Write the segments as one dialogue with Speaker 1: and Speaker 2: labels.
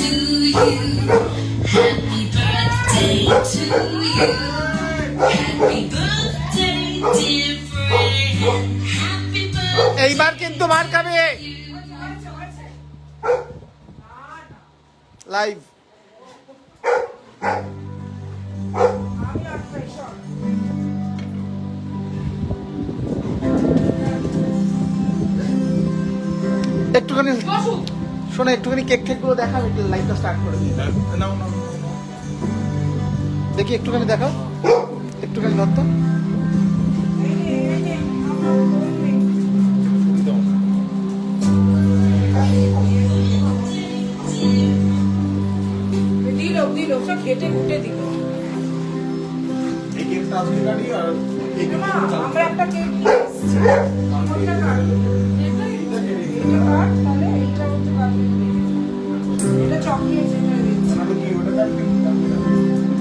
Speaker 1: you. Happy birthday to you. Happy birthday, dear friend. Happy birthday.
Speaker 2: এইবার কিন্তু মার খাবে লাইভ। একটুখানি শোনো, একটুখানি কেক ঠেক গুলো দেখাও, একটু লাইভটা স্টার্ট করে দিই। দেখি একটুখানি দেখাও, একটুখানি ধরতো।
Speaker 3: দিল সব কেটে কুটে দিল।
Speaker 2: এই কেকটা আজকে কাটি আর এই
Speaker 3: মা, আমরা একটা কেক নিয়ে এসেছি। কোনটা কাটবো? এটা কাট, তাহলে এটা হচ্ছে কাটবো। এটা চকলেট যেটা দিচ্ছি।
Speaker 2: আমি কি ওটা কাটবি?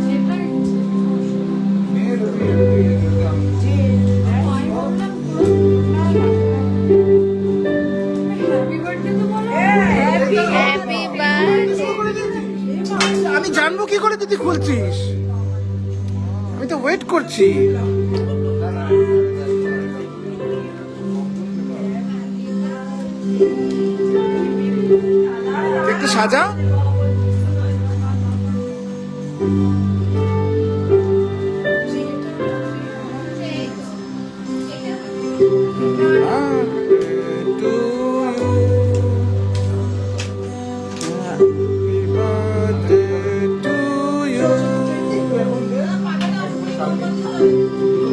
Speaker 3: যেটা
Speaker 2: নে রবি
Speaker 3: যে হ্যাপি বার্থডে তো বলো। হ্যাপি
Speaker 2: আমি জানবো কি করে তুই খুলছিস? আমি তো ওয়েট করছি। একটু সাজা।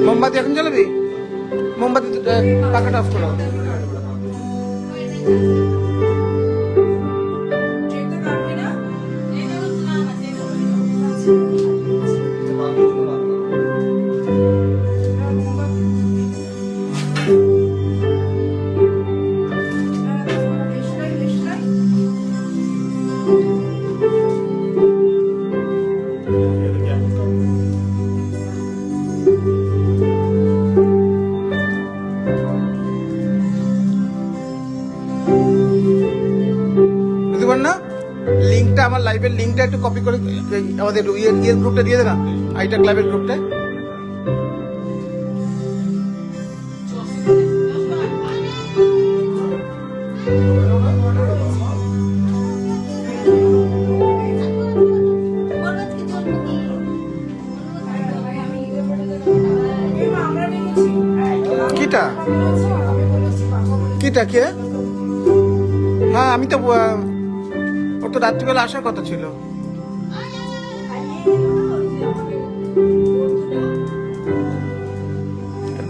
Speaker 2: মোমবাতি এখন জ্বালাবি? মোমবাতি পাখাটা অফ করো।
Speaker 3: যেটা কাটবি না?
Speaker 2: না লিঙ্কটা, আমার লাইভের লিঙ্কটা একটু কপি করে আমাদের ইয়ের গ্রুপটা দিয়ে দে না, আইটা ক্লাবের গ্রুপটা। কিটা কিটা কে? হ্যাঁ আমি তো, ওর তো রাত্রিবেলা আসার কথা ছিল।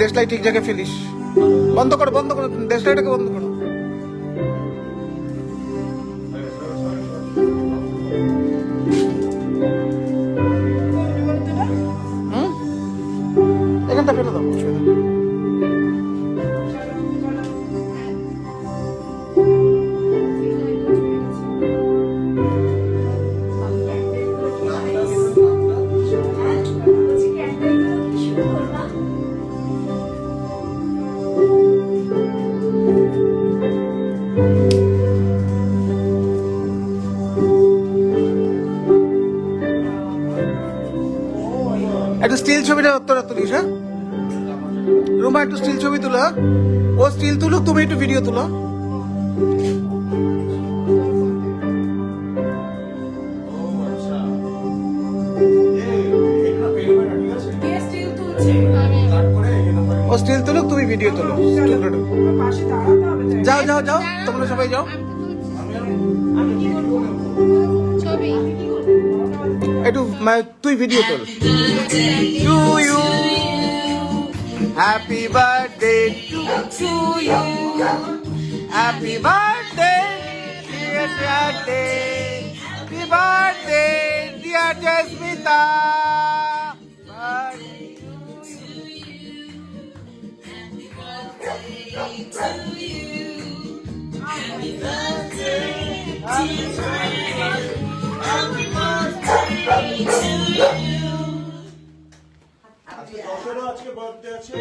Speaker 2: দেশলাই ঠিক জায়গায় ফেলিস। বন্ধ করো, বন্ধ করো, দেশলাইটাকে বন্ধ করো। এখানটা ফেলে দাও। একটু স্টিল ছবিটা তোরা তুলিস। হ্যাঁ রুমা, একটু স্টিল ছবি তুলো। ও স্টিল তুলুক, তুমি একটু ভিডিও তুলো। ও স্টিল তুলুক, তুমি ভিডিও তুলো। যাও যাও যাও, তোমরা সবাই যাও। একটু তুই ভিডিও তোল। To you, happy birthday to you, happy birthday dear birthday, happy birthday dear Joysmita. আজকে বার্থডে আছে।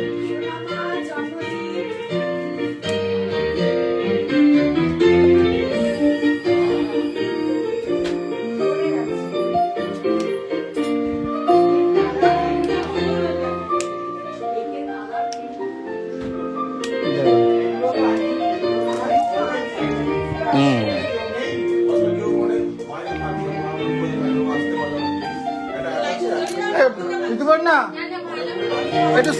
Speaker 2: না একটু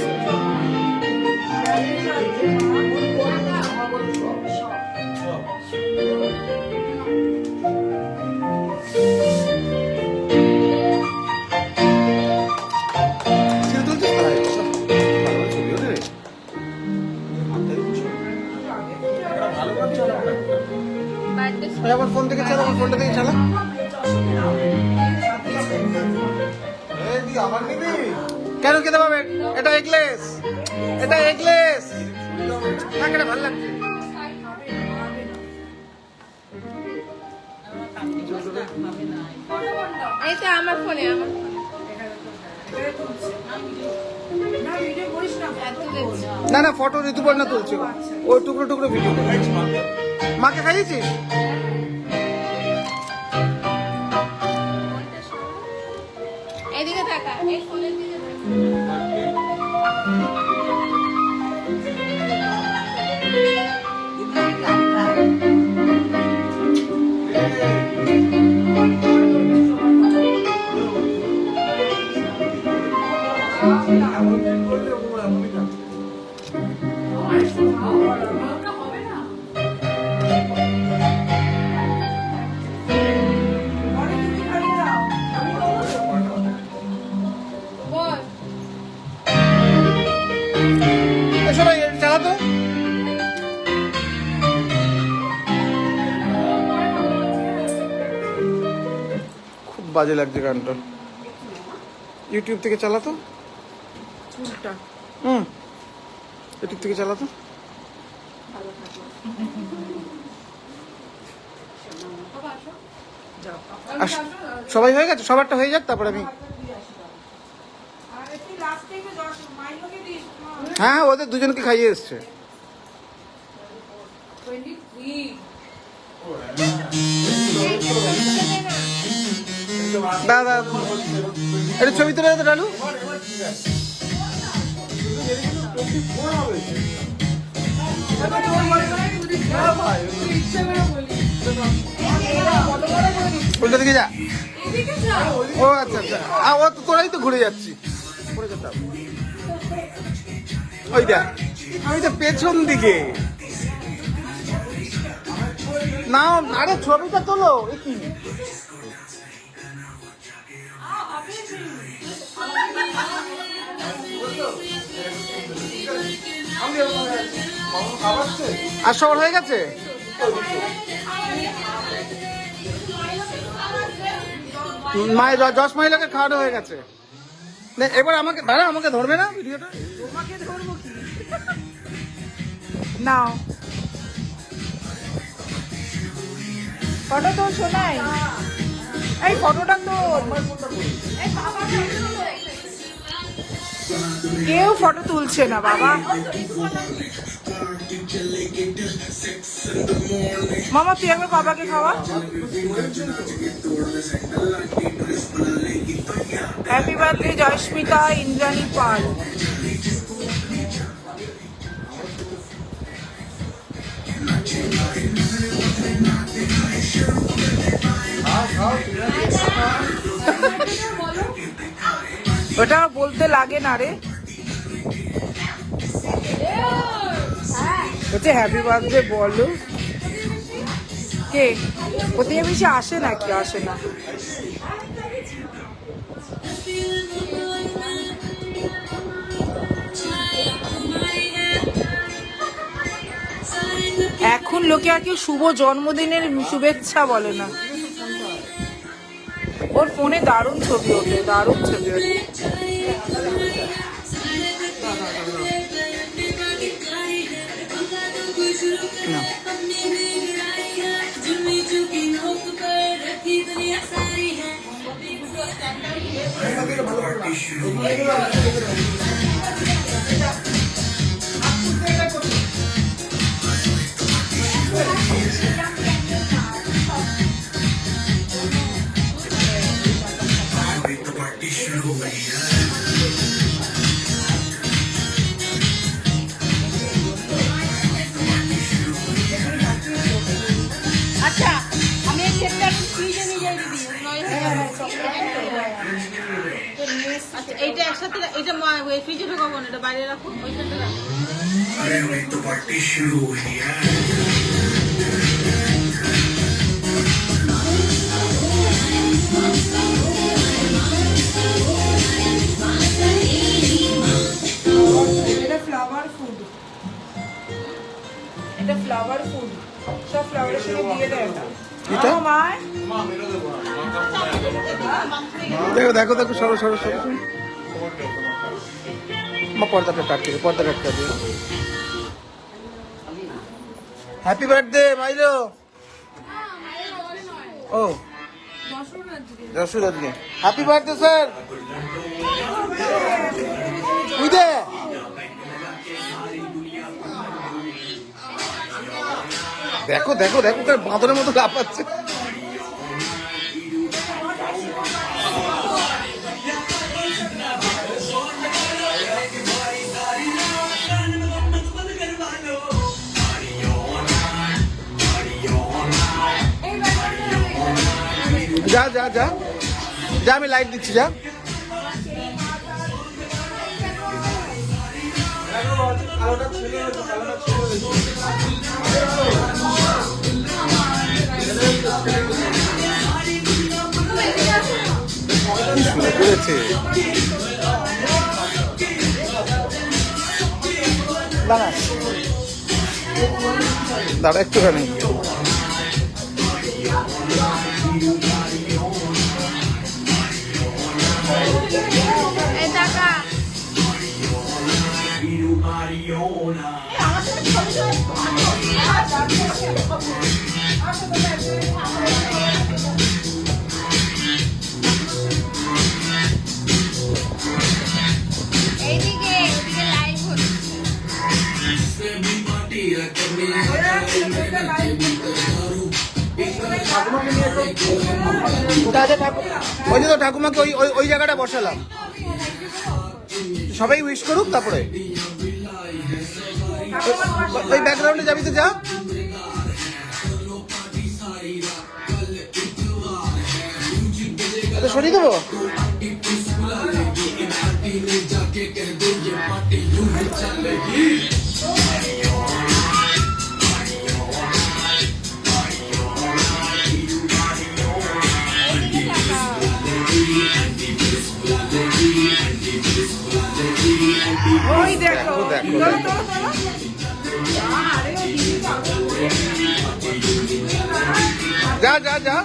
Speaker 2: আমার ফোন থেকে চালা, আমার ফোনটা থেকে চালা। কেন খেতে পাবে? এটা এগলেস, এটা এগলেস। থাকে না, ভালো লাগছে।
Speaker 3: এই তো আমার ফোনে
Speaker 2: না না, ফটো ঋতুপর্ণা তুলছে, ওই টুকরো টুকরো ভিডিও। মাকে খাইয়েছিস?
Speaker 3: এদিকে তাকা, এই ফোনের দিকে
Speaker 2: সবাই চালাতো। খুব বাজে লাগছে গানটা। ইউটিউব থেকে চালাতো। ইউটিউব থেকে চালাতো। সবাই হয়ে গেছে, সবারটা হয়ে যাক, তারপর আমি। হ্যাঁ, ওদের দুজনকে খাইয়ে এসছে। দাদা এটা ছবি তুলে তো ডালু। উল্টো দিকে যা। ও আচ্ছা আচ্ছা, ও তো তোরাই তো ঘুরে যাচ্ছি। ওই দেখ, আমি তো পেছন দিকে। না আরে ছবিটা তোলো। কি আর সবার হয়ে গেছে? মায়ের 10 মহিলাকে খাওয়ানো হয়ে গেছে। এবার আমাকে দাঁড়া, আমাকে ধরবে না ভিডিওটা?
Speaker 3: তোমাকে ধরবো কি? নাও ফটো তো শোনাই। এই ফটোটা তো কেউ ফটো তুলছে না বাবা। মামা তুই একবার বাবাকে খাওয়া। হ্যাপি বার্থডে জয়স্মিতা ইন্দ্রাণী পাল। ওটা বলতে লাগে না রে, হচ্ছে হ্যাপি বার্থডে বলো। কে প্রতিবেশী আসে নাকি? আসে না। এখন লোকে আর কেউ শুভ জন্মদিনের শুভেচ্ছা বলে না। ওর ফোনে দারুণ ছবি ওঠে, দারুণ ছবি ওঠে।
Speaker 1: আচ্ছা আমি এই সেটটা ফ্রিজে নিয়ে যাই দিদি।
Speaker 3: এসছে
Speaker 4: আচ্ছা এইটা একসাথে এটা ফ্রিজে ঢোকাবো না, এটা বাইরে রাখো, ওইখানটা রাখো।
Speaker 5: अरे भाई तो पार्टी शुरू हुई है
Speaker 3: এটা ফ্লাওয়ার ফুড, এটা ফ্লাওয়ার ফুড, সব ফ্লাওয়ারের সাথে দিয়ে দেয় এটা।
Speaker 2: এটা?
Speaker 3: মায়
Speaker 2: দেখো দেখো দেখো, সরো সরো সরো সরো। মা পর্দাটা কাটতে দে, পর্দা কাটতে দে। Happy birthday মাইলো। ও যশোর আজকে হ্যাপি বার্থডে স্যার। বুঝে দেখো দেখো দেখো, তার বাঁদরের মতো লাফাচ্ছে। যা যা যা যা, আমি লাইট দিচ্ছি, যা। শুরু করেছে, দাঁড়া দাঁড়া একটুখানি।
Speaker 4: এইদিকে ওদিকে লাইভ হচ্ছে।
Speaker 2: ওই যে তো ঠাকুমাকে ওই ওই ওই জায়গাটা বসালাম, সবাই উইশ করুক তারপরে। ওই ব্যাকগ্রাউন্ডে যাবি তো, যা। সরিয়ে দেবো।
Speaker 3: ওই দেখো,
Speaker 2: দেখো,
Speaker 3: তোলো,
Speaker 2: দেখো।
Speaker 3: তোলো, তোলো। আরে ও দিদি পাগল।
Speaker 2: যা যা যা।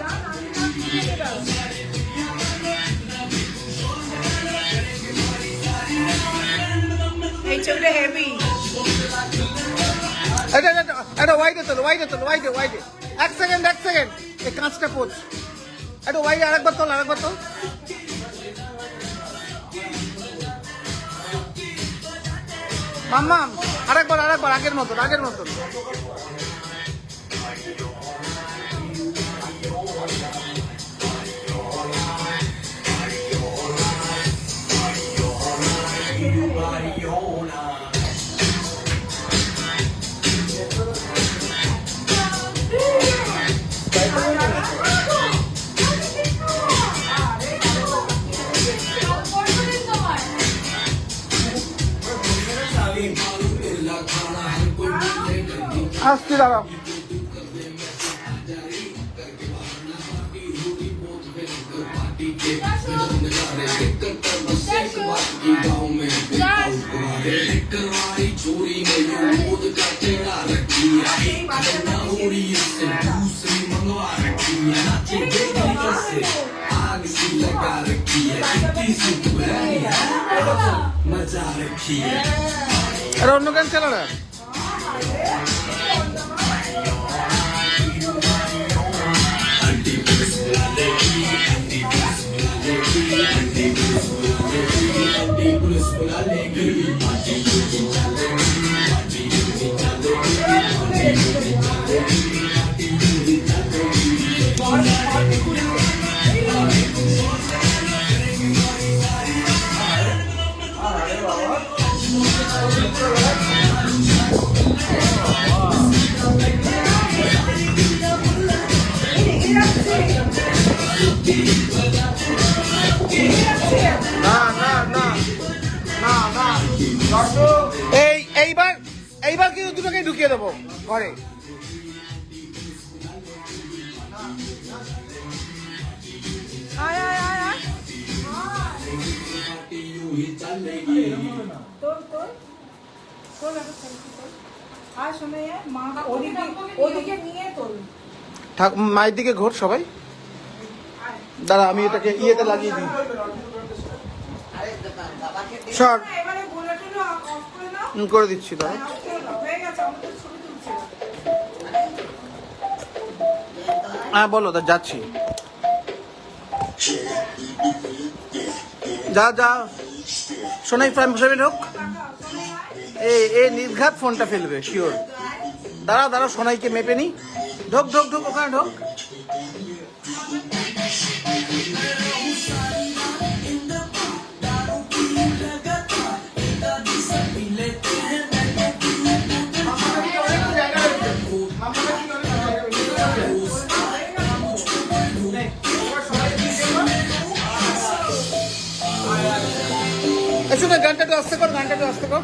Speaker 3: এই ছবিটা হেভি।
Speaker 2: একটা ওয়াইডে তোলো, ওয়াইডে তোলো, ওয়াইডে ওয়াইডে। এক সেকেন্ড এক সেকেন্ড, এই কাঁচটা পোচ। একটা ওয়াইডে আরেকবার তোল, আরেকবার তোল। মাম্মাম আরেকবার আরেকবার, আগের মতন আগের মতন। আসছি, দাঁড়াও। আর অন্য গান চালা না। না না ঢুকিয়ে দেবো ঘরে।
Speaker 3: আয় আয় আয় আয় তোর তোর তোর একটা সেলফি তোর। আর শোনে মা ওদিকে নিয়ে তোর।
Speaker 2: মায়ের দিকে ঘোর সবাই। দাঁড়া আমি এটাকে ইয়েতে লাগিয়ে দিই। সর
Speaker 3: এবারে গোলাগুলো অফ করে নাও।
Speaker 2: করে দিচ্ছি দাঁড়া।
Speaker 3: হয়ে গেছে আমাদের ছবি তুলছে।
Speaker 2: হ্যাঁ বলো তা যাচ্ছি। যা যা সোনাই প্রাইম সেভেন হোক। এ নির্ঘাত ফোনটা ফেলবে শিওর। দাঁড়া দাঁড়া সোনাইকে মেপে নি। ঢোক ঢোক ঢোক ওখানে ঢোক। শুনে গানটা একটু আস্তে কর, গানটা একটু আস্তে কর।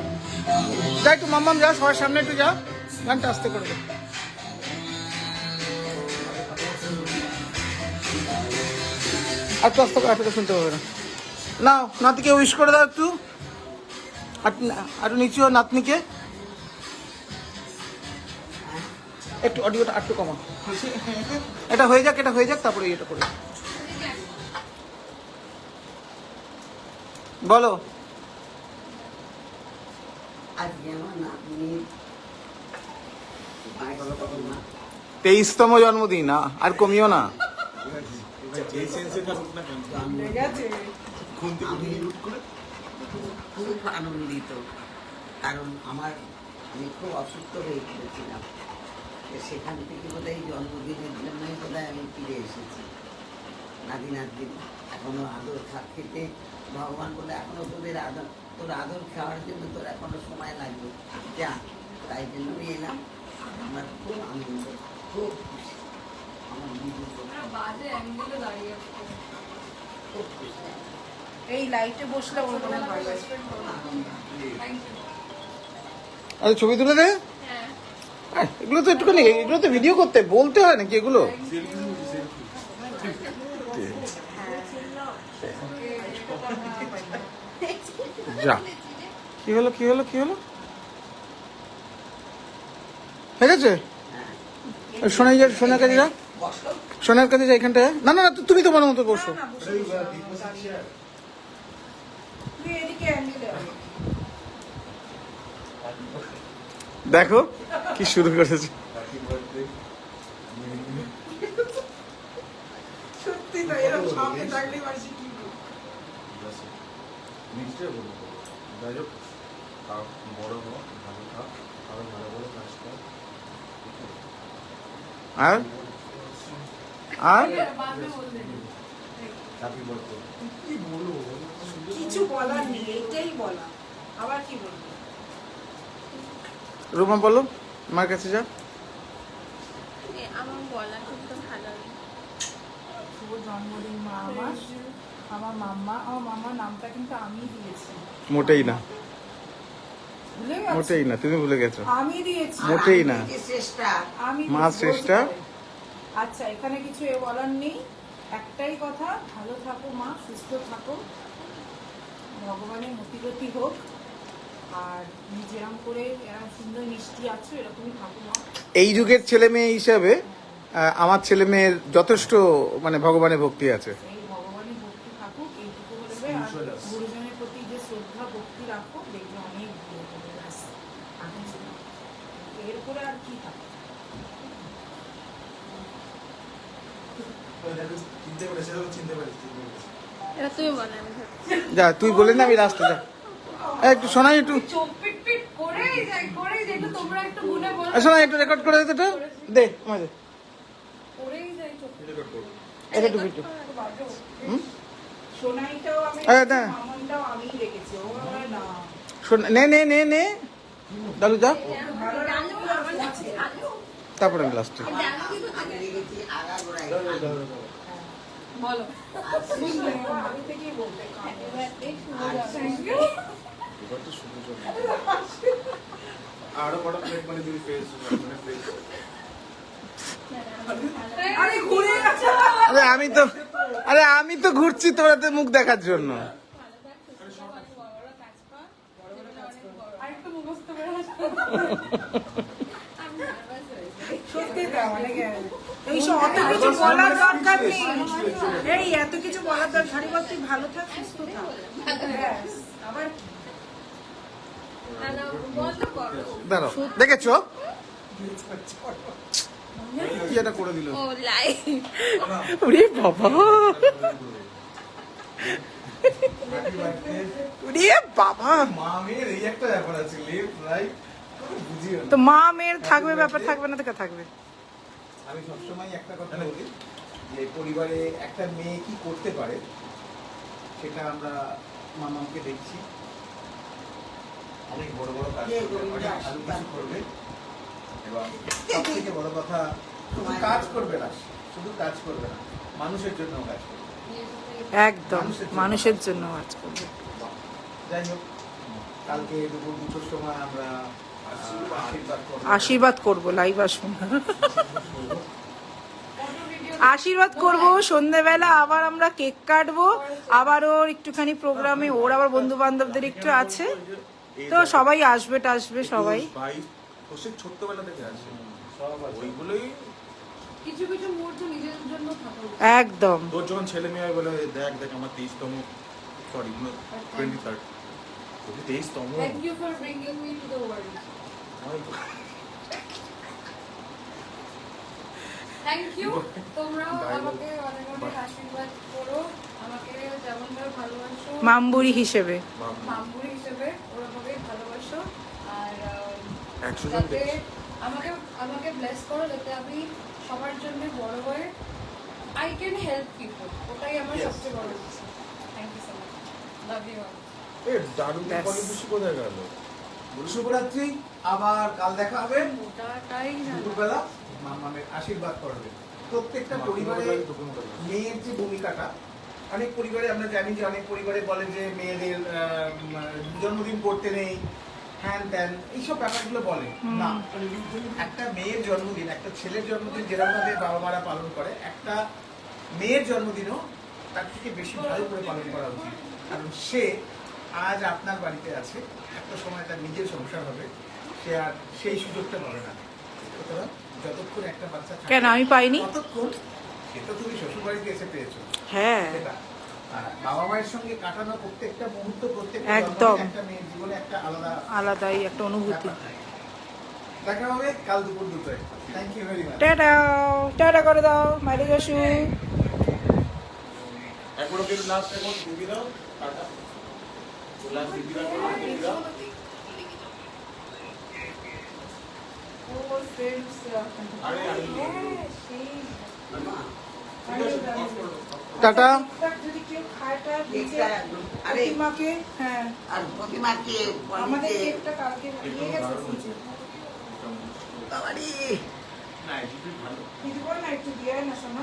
Speaker 2: যা একটু মাম্মাম যা সবার সামনে একটু যা, গানটা আস্তে করে দে। একটু আস্তে করে, এতটা শুনতে পাবে না। নাও নাতিকে উইশ করে দাও একটু। একটু নিচু নাতনিকে একটু অডিওটা একটু কমা। এটা হয়ে যাক, এটা হয়ে যাক, তারপরে এটা করে বলো।
Speaker 6: আজকে আমার নাতনির
Speaker 2: 23তম জন্মদিন, আর কমিও না।
Speaker 6: খুব আনন্দিত, কারণ আমি খুব অসুস্থ হয়ে পড়েছিলাম। সেখান থেকে বোধহয় জন্মদিনের জন্যই বোধহয় আমি ফিরে এসেছি। নাতি নাতনি এখনো আদর খেতে ভগবান বলে এখনো তোর আদর খাওয়ার জন্য তোর এখনো সময় লাগবে, যা। তাই জন্য আমি এলাম। আমার খুব আনন্দ, খুব খুশি। আমার নিজের খুব খুশি।
Speaker 3: এই লাইটে বসলে ওর মনে হয় ভালো লাগবে।
Speaker 2: আরে ছবি তুলে দে। এগুলো তো একটুখানি, এগুলো তো ভিডিও করতে বলতে হয় নাকি এগুলো? যা কি হলো কি হলো কি হলো, ঠিক আছে। সোনাই যা, সোনার কাছে যা, সোনার কাছে যা এখানটায়। না না না, তুমি তোমার মতো বসো।
Speaker 3: না, বসে তুই এদিকে অ্যাঙ্গেলে আয়।
Speaker 2: দেখো কি শুরু করেছে।
Speaker 3: সত্যি তো এরকম সামনে থাকলে মাসি কি বলবো?
Speaker 2: আর আর
Speaker 3: কিছু বলার নেই, এইটাই বলা। আবার কি বলবো?
Speaker 2: রুমা বলো, মার কাছে যা।
Speaker 4: আমার গলা খুব তো ভালো নেই।
Speaker 3: শুভ জন্মদিন মা আমার। আমার মাম্মার নামটা কিন্তু আমিই দিয়েছি।
Speaker 2: মোটেই না,
Speaker 3: ভুলে গেছো?
Speaker 2: মোটেই না, তুমি ভুলে গেছো।
Speaker 3: আমি দিয়েছি।
Speaker 2: মোটেই না।
Speaker 6: আমি যে চেষ্টা,
Speaker 3: আমি
Speaker 2: মা
Speaker 3: দিয়েছি,
Speaker 2: শ্রেষ্ঠা।
Speaker 3: বলতে পারে। আচ্ছা, এখানে কিছু বলার নেই। একটাই কথা, ভালো থাকো মা, সুস্থ থাকো, ভগবানের মতিগতি হোক। আর তুমি যেরকম করে এরকম সুন্দর মিষ্টি আছো, এরকমই থাকো মা।
Speaker 2: এই যুগের ছেলে মেয়ে হিসাবে আমার ছেলে মেয়ের যথেষ্ট মানে ভগবানের ভক্তি আছে।
Speaker 3: এই ভগবানের ভক্তি থাকুক, এইটুকু বলবে। আর গুরুজনের প্রতি যে শ্রদ্ধা ভক্তি রাখো, দেখবে অনেক ভালো হবে। ব্যাস, আর কিছু না। এরপরে আর কি থাকে?
Speaker 4: এটা তুমি বলে আমি ভাবছি।
Speaker 2: যা তুই বলে না, আমি রাস্তা যা। একটু শোনাই, একটু
Speaker 3: চোখ পিট পিট করেই যায়, একটু তোমরা একটু মনে বলো।
Speaker 2: শোনাই, একটু রেকর্ড করে দে তো, দে আমাদের
Speaker 3: করেই যায় চোখ
Speaker 2: এটা একটু ভিডিও।
Speaker 3: সোনাইটাও আমি
Speaker 2: হ্যাঁ,
Speaker 3: রেখেছি,
Speaker 2: হ্যাঁ।
Speaker 3: মামনটাও আমি রেখেছি। ও আমার না।
Speaker 2: শোন, নে নে নে নে দাদু যা,
Speaker 3: ভালো লাগলো আমার কাছে।
Speaker 2: তারপরে আমি লাস্টে।
Speaker 6: আমি রেখেছি আগাগোড়ায়।
Speaker 3: বলো। আমি থেকেই বলতে। Thank you.
Speaker 7: এবার তো শুধু জন্য আরো কটা প্লেট মানে দিবি ফেস মানে ফেস
Speaker 3: আরে ঘুরে গেছে।
Speaker 2: আরে আমি তো ঘুরছি তোরাতে মুখ দেখার জন্য।
Speaker 3: আরেকটু মুখস্থ করে সত্যি তো মানে এইসব অত কিছু বলার দরকার নেই। এই এত কিছু বলার দরকার, হারিবার তুই ভালো থাক, সুস্থ থাক। ব্যাস, আবার
Speaker 2: দাঁড়াও, দেখেছো কি এটা করে দিল।
Speaker 4: ও লাই
Speaker 2: ওরে বাবা, ওরে বাবা।
Speaker 7: মা মেয়ের এই একটা ব্যাপার আছে, লেফট রাইট বুঝিও না।
Speaker 3: তো মা মেয়ের থাকবে, ব্যাপার থাকবে না তো কে থাকবে?
Speaker 7: আমি সবসময় একটা কথা বলি যে পরিবারে একটা মেয়ে কি করতে পারে সেটা আমরা মামাকে দেখছি অনেক বড় বড় কাজ করবে, অনেক ভালো কিছু করবে এবং সব থেকে বড় কথা শুধু কাজ করবে না, শুধু কাজ করবে না, মানুষের জন্য কাজ করবে।
Speaker 3: একদম মানুষের জন্য কাজ করবে।
Speaker 7: যাই হোক, কালকে দুপুর 2টোর সময় আমরা আশীর্বাদ করবো।
Speaker 3: আশীর্বাদ করবো, লাইভ আসবো। আশীর্বাদ করবো সন্ধ্যেবেলা, আবার আমরা কেক কাটবো, আবার ওর একটুখানি প্রোগ্রামে, ওর আবার বন্ধু বান্ধবদের একটু আছে, তো সবাই আসবে টাসবে সবাই।
Speaker 7: ভাই ও সে ছোট্টবেলা থেকে আছে, ওইগুলোই
Speaker 1: কিছু কিছু মুহূর্ত নিজের জন্য থাকা উচিত।
Speaker 3: একদম
Speaker 7: তোর যখন ছেলে মেয়ে হয় বলে দেখ দেখ আমার 23তম, সরি 23rd, 23তম।
Speaker 1: Thank you for bringing me to the world. Thank you. তোমরাও আমাকে অনেক অনেক আশীর্বাদ করো, আমাকে যেমন ভাবে ভালোবাসো,
Speaker 3: মামবুড়ি হিসেবে।
Speaker 1: মামুরি হিসেবে ওরকমই ভালোবাসো, আর
Speaker 7: 100 জন
Speaker 1: যাতে
Speaker 7: দেখছি।
Speaker 1: আমাকে আমাকে ব্লেস করো যাতে আমি সবার জন্য বড় হয়ে আই ক্যান হেল্প পিপল, ওটাই আমার
Speaker 7: Yes.
Speaker 1: সবচেয়ে বড় ইচ্ছা। Thank you so much, love you all.
Speaker 7: এ দারুণ
Speaker 3: ব্যাস।
Speaker 7: বলি খুশি কোথায় গেল? শুভরাত্রি, আবার কাল দেখা হবে
Speaker 1: ওটাই না
Speaker 7: দুপুরবেলা। মামামের আশীর্বাদ করবে। প্রত্যেকটা পরিবারে মেয়ের যে ভূমিকাটা, অনেক পরিবারে আমরা জানি যে অনেক পরিবারে বলে যে মেয়েদের জন্মদিন করতে নেই, হ্যান ত্যান এইসব ব্যাপারগুলো বলে না। একটা মেয়ের জন্মদিন, একটা ছেলের জন্মদিন যেরকম ভাবে বাবা মারা পালন করে, একটা মেয়ের জন্মদিনও তার থেকে বেশি ভালো করে পালন করা উচিত। কারণ সে আজ আপনার বাড়িতে আছে, একটা সময় তার নিজের সংসার হবে, সে আর সেই সুযোগটা পাবে না। সুতরাং যতক্ষণ একটা বাচ্চা থাকে,
Speaker 3: কেন আমি পাইনি?
Speaker 7: ততক্ষণ সে তো তুমি শ্বশুর বাড়িতে এসে পেয়েছো,
Speaker 3: হ্যাঁ
Speaker 7: সেটা আর বাবা মায়ের সঙ্গে কাটানো প্রত্যেকটা মুহূর্ত, প্রত্যেকটা
Speaker 3: একদম।
Speaker 7: জন্মদিন একটা মেয়ের জীবনে একটা আলাদা
Speaker 3: আলাদাই একটা অনুভূতি।
Speaker 7: ব্যাপার থাকে। দেখা হবে কাল দুপুর 2টায়। Thank you very much.
Speaker 3: Tata, tata করে দাও, বাইরে যাসু।
Speaker 7: একবার ওকে লাস্ট একবার দিবি দাও, টাটা লাস্ট দিবি দাও, দিবি দাও। আরে
Speaker 2: টাটা।
Speaker 3: যদি কেউ খায় টা
Speaker 6: কেকটা আরে
Speaker 3: প্রতিমাকে, হ্যাঁ
Speaker 6: আর প্রতিমাকে
Speaker 3: আমাদের
Speaker 6: বলিতে
Speaker 3: কেকটা কালকে নিয়ে গেছে ফ্রিজে।
Speaker 6: বাবারি
Speaker 7: না, এটা ভালো।
Speaker 3: কিছু বল না, একটু দিয়ে আয় না শোনা।